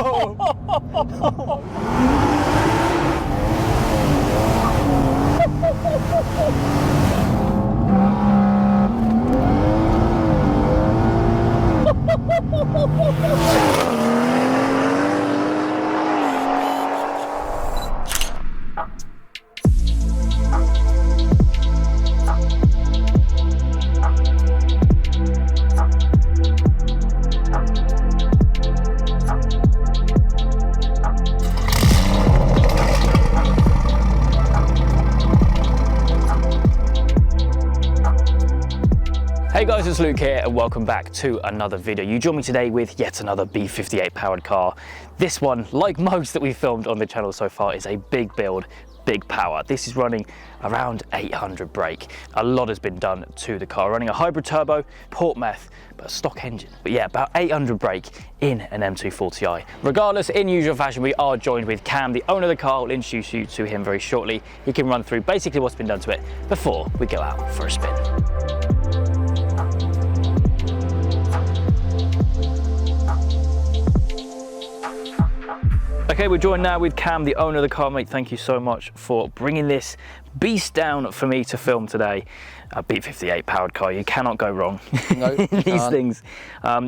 Hey guys, it's Luke here and welcome back to another video. You join me today with yet another B58 powered car. This one, like most that we've filmed on the channel so far, is a big build, big power. This is running around 800 brake. A lot has been done to the car, running a hybrid turbo, port meth, but a stock engine. But yeah, about 800 brake in an M240i. Regardless, in usual fashion, we are joined with Cam, the owner of the car. We'll introduce you to him very shortly. He can run through basically what's been done to it before we go out for a spin. Okay, we're joined now with Cam, the owner of the car. Mate, thank you so much for bringing this beast down for me to film today. A B58 powered car, you cannot go wrong. No, these things.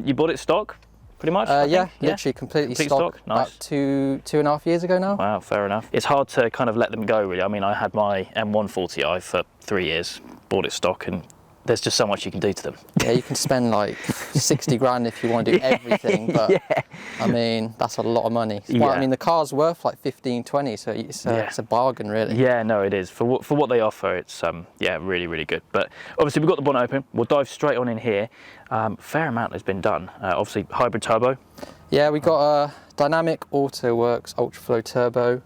You bought it stock, pretty much? Yeah, literally completely stock. Nice. About two and a half years ago now. Wow, fair enough. It's hard to kind of let them go, really. I mean, I had my M140i for 3 years, bought it stock, and there's just so much you can do to them. Yeah, you can spend like 60 grand if you want to do everything, but yeah. I mean, that's a lot of money. Well, I mean, the car's worth like 15, 20, so it's a bargain, really. Yeah, no, it is. For what they offer, it's yeah, really, really good. But obviously, we've got the bonnet open. We'll dive straight on in here. Fair amount has been done. Obviously, hybrid turbo. Yeah, we got a dynamic auto works ultra flow turbo,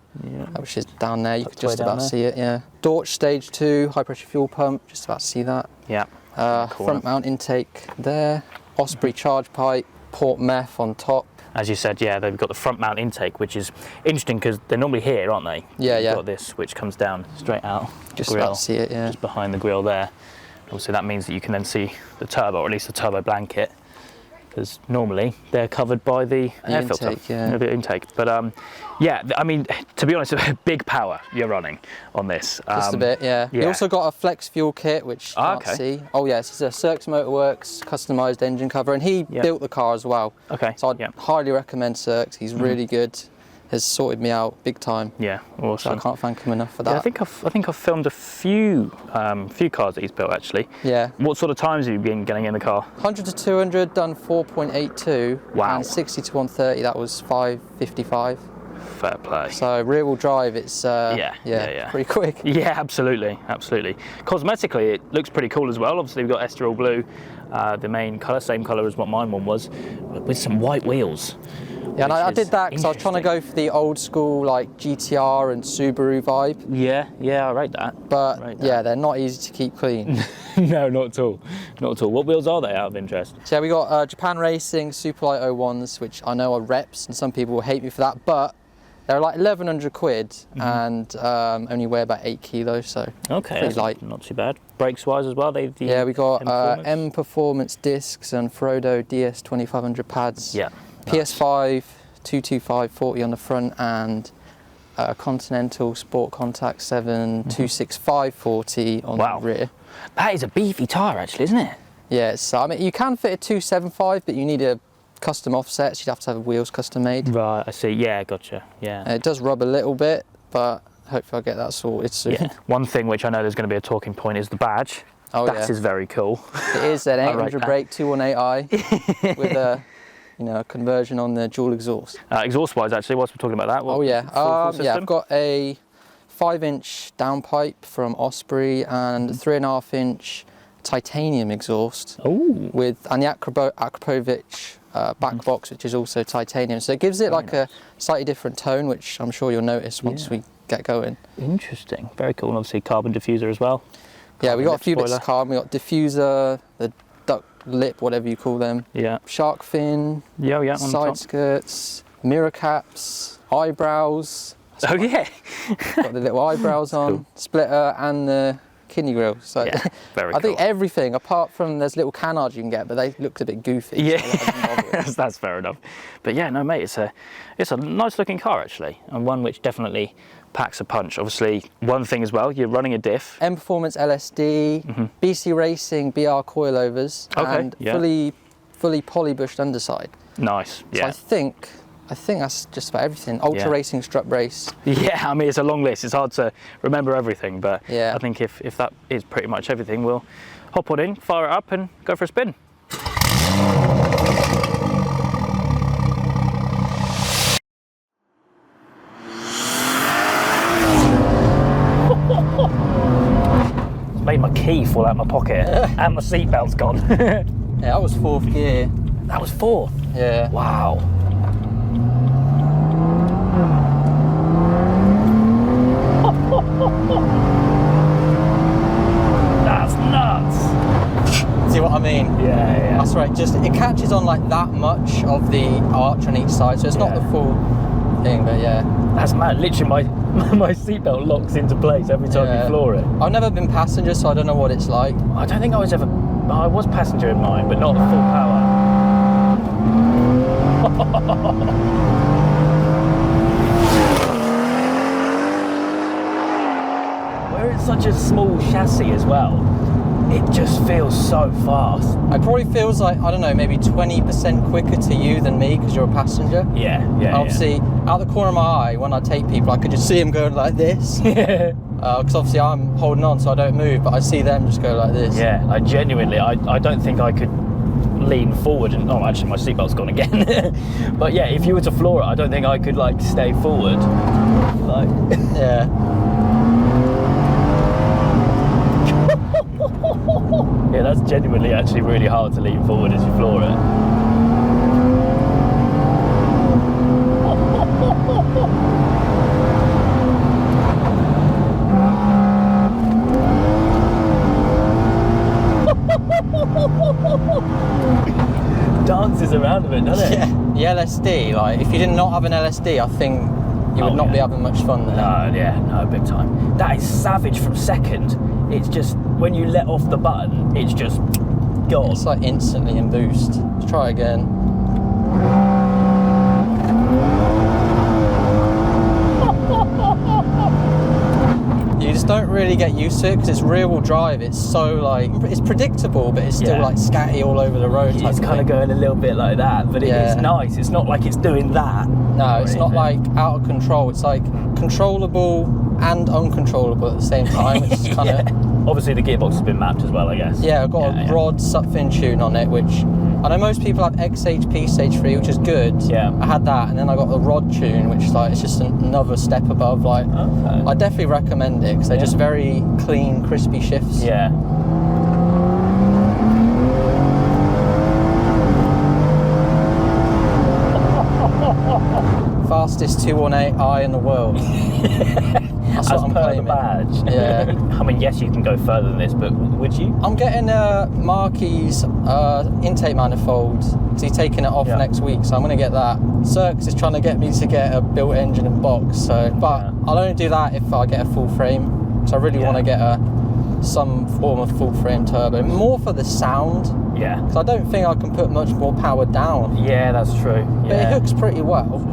which is down there. You could just about see it. Yeah. Dorch stage 2 high pressure fuel pump. Just about see that. Yeah. Front mount intake there. Osprey charge pipe. Port meth on top. As you said, yeah, they've got the front mount intake, which is interesting because they're normally here, aren't they? Yeah, You've got this, which comes down straight out. Just grill, about to see it, yeah. Just behind the grille there. Also, that means that you can then see the turbo, or at least the turbo blanket, because normally they're covered by the air filter, the intake. But yeah, I mean, to be honest, big power you're running on this. Just a bit, yeah. We also got a flex fuel kit, which you can't see. Oh yeah, this is a Circus Motorworks customised engine cover, and he built the car as well. Okay. So I'd highly recommend Circus. He's really good. Has sorted me out big time. Yeah, awesome. So I can't thank him enough for that. Yeah, I think I've filmed a few cars that he's built actually. Yeah. What sort of times have you been getting in the car? 100 to 200 done 4.82. Wow. And 60 to 130 that was 5.55. Fair play. So rear wheel drive, it's pretty quick. Yeah, absolutely, absolutely. Cosmetically, it looks pretty cool as well. Obviously, we've got Esterol blue, the main colour, same colour as what mine one was, but with some white wheels. Yeah, and I did that because I was trying to go for the old school like GTR and Subaru vibe. Yeah, I rate that. But yeah, they're not easy to keep clean. No, not at all. Not at all. What wheels are they out of interest? So yeah, we got Japan Racing Superlight 01s, which I know are reps, and some people will hate me for that, but they're like 1,100 quid and only weigh about 8 kilos, so pretty light. Not too bad. Brakes wise as well, we got M Performance discs and Frodo DS 2500 pads. Yeah. PS5 225/40 on the front and Continental Sport Contact 7 265/40 on the rear. That is a beefy tyre actually, isn't it? Yeah, so I mean you can fit a 275, but you need a custom offsets. You'd have to have wheels custom made. Right, I see. Yeah, gotcha. Yeah. It does rub a little bit, but hopefully I'll get that sorted soon. Yeah. One thing which I know there's going to be a talking point is the badge. Oh, that is very cool. It is an 800 brake 218i with a conversion on the dual exhaust. Exhaust-wise, actually, whilst we're talking about that, full yeah, I've got a 5-inch downpipe from Osprey and 3.5-inch titanium exhaust. And the Akrapovic back box, which is also titanium. So it gives it like a slightly different tone, which I'm sure you'll notice once we get going. Interesting, very cool. And obviously carbon diffuser as well. Yeah, we got a few bits of carbon. We got diffuser, the duck lip, whatever you call them. Yeah. Shark fin. Side skirts, mirror caps, eyebrows. Oh yeah. Got the little eyebrows on. Cool. Splitter and the kidney grills. So Yeah, very I think cool. everything, apart from there's little canards you can get, but they looked a bit goofy. Yeah, so I didn't bother with. that's fair enough. But yeah, no, mate, it's a nice looking car actually, and one which definitely packs a punch. Obviously, one thing as well, you're running a diff. M Performance LSD, BC Racing BR coilovers, Okay, and yeah. fully polybushed underside. Nice, So yeah. I think that's just about everything. Ultra Yeah. Racing strut brace. Yeah, I mean, it's a long list. It's hard to remember everything, but Yeah. I think if that is pretty much everything, we'll hop on in, fire it up, and go for a spin. It's made my key fall out my pocket, and my seatbelt's gone. Yeah, that was 4th gear. That was 4. Yeah. Wow. That's nuts. See what I mean? Yeah. That's right. Just it catches on like that much of the arch on each side, so it's not Yeah. the full thing. But yeah. That's mad. Literally, my seatbelt locks into place every time Yeah. you floor it. I've never been passenger, so I don't know what it's like. I don't think I was ever. I was passenger in mine, but not the full power. Where it's such a small chassis as well, it just feels so fast. It probably feels like, I don't know, maybe 20% quicker to you than me because you're a passenger. Yeah. Obviously, out the corner of my eye, when I take people, I could just see them going like this. Yeah. Because obviously I'm holding on so I don't move, but I see them just go like this. Yeah, I genuinely, I don't think I could lean forward and, oh, actually my seatbelt's gone again. But yeah, if you were to floor it, I don't think I could like stay forward. Like, Yeah. yeah, that's genuinely actually really hard to lean forward as you floor it. Dances around a bit, doesn't it? Yeah. The LSD, like if you did not have an LSD, I think you would not be having much fun there. No, big time. That is savage from second. It's just, when you let off the button, it's just gone. It's like instantly in boost. Let's try again. You just don't really get used to it because it's rear-wheel drive. It's so like, it's predictable, but it's still Yeah. like scatty all over the road. It's kind of going a little bit like that, but Yeah. it's nice. It's not like it's doing that. No, it's not like out of control. It's like controllable and uncontrollable at the same time. It's kind of Obviously, the gearbox has been mapped as well, I guess. I've got a rod sub-fin tune on it, which I know most people have XHP stage 3, which is good. Yeah. I had that, and then I got the rod tune, which is like it's just another step above. Like, Okay. I definitely recommend it because they're just very clean, crispy shifts. Yeah. Fastest 218i in the world. That's As what I'm per claiming. the badge. Yeah. I mean, yes, you can go further than this, but would you? I'm getting Marky's intake manifold because he's taking it off Yeah. next week, so I'm going to get that. Circus is trying to get me to get a built engine and box, so but Yeah. I'll only do that if I get a full frame. So I really want to get some form of full frame turbo, more for the sound, Yeah. because I don't think I can put much more power down. Yeah, that's true. But it hooks pretty well.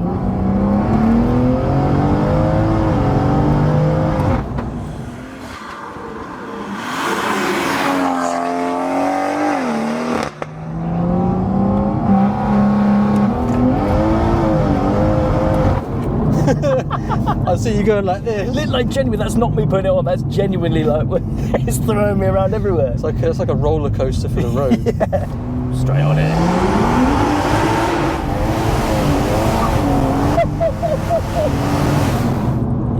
I see you going like this. Like, genuinely, that's not me putting it on. That's genuinely like, it's throwing me around everywhere. It's like a roller coaster for the road. Straight on it.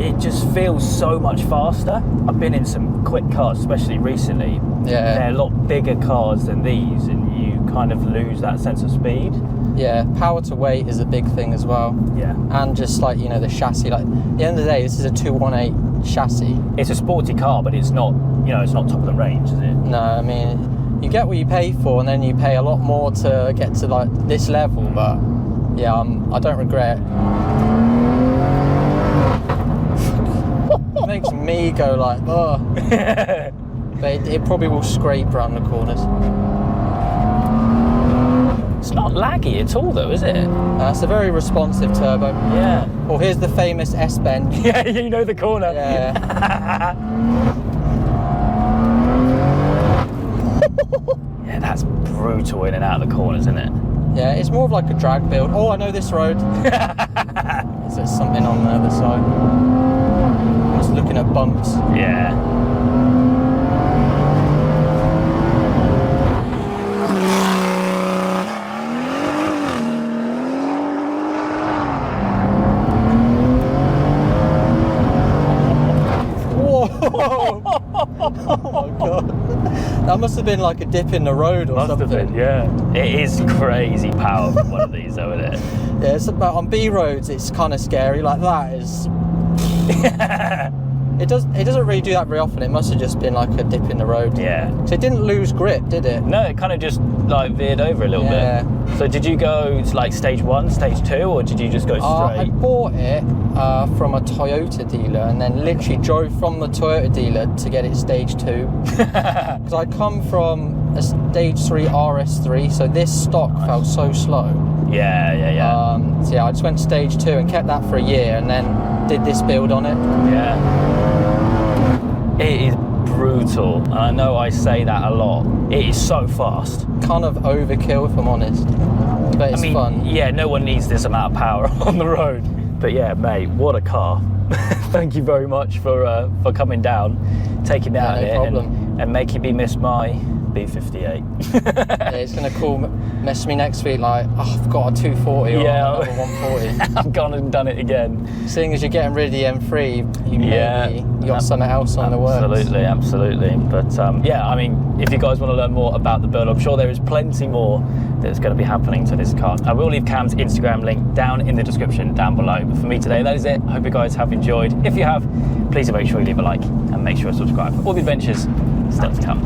It just feels so much faster. I've been in some quick cars, especially recently. Yeah. They're a lot bigger cars than these, and you kind of lose that sense of speed. Yeah, power to weight is a big thing as well. Yeah. And just like, you know, the chassis, like at the end of the day, this is a 218 chassis. It's a sporty car, but it's not, you know, it's not top of the range, is it? No, I mean, you get what you pay for, and then you pay a lot more to get to like this level, but yeah, I don't regret it. It makes me go like, oh. but it probably will scrape around the corners. It's not laggy at all though, is it? It's a very responsive turbo. Yeah. Well, here's the famous S-bend. Yeah, you know the corner. Yeah. Yeah, that's brutal in and out of the corners, isn't it? Yeah, it's more of like a drag build. Oh, I know this road. Is there something on the other side? I'm just looking at bumps. Yeah. Whoa! Oh my god. That must have been like a dip in the road or something. Must have been, yeah. It is crazy power from one of these though, isn't it? Yeah, it's about on B roads it's kind of scary. Like that is It doesn't really do that very often. It must have just been like a dip in the road. Yeah. So it didn't lose grip, did it? No, it kind of just like veered over a little bit. So did you go to like stage 1, stage 2, or did you just go straight? I bought it from a Toyota dealer and then literally drove from the Toyota dealer to get it stage 2. Because I come from a stage 3 RS3, so this stock felt so slow. Yeah. So yeah, I just went stage 2 and kept that for a year and then did this build on it. Yeah. It is brutal. And I know I say that a lot. It is so fast. Kind of overkill if I'm honest, but it's fun. Yeah, no one needs this amount of power on the road. But yeah, mate, what a car. Thank you very much for coming down, taking me out here and making me miss my B58. Yeah, it's going to mess me next week like, oh, I've got a 240 or another 140. I've gone and done it again. Seeing as you're getting rid of the M3, you got something else on the works. Absolutely. But yeah, I mean, if you guys want to learn more about the build, I'm sure there is plenty more that's going to be happening to this car. I will leave Cam's Instagram link down in the description down below. But for me today, that is it. I hope you guys have enjoyed. If you have, please make sure you leave a like and make sure to subscribe for all the adventures still to come.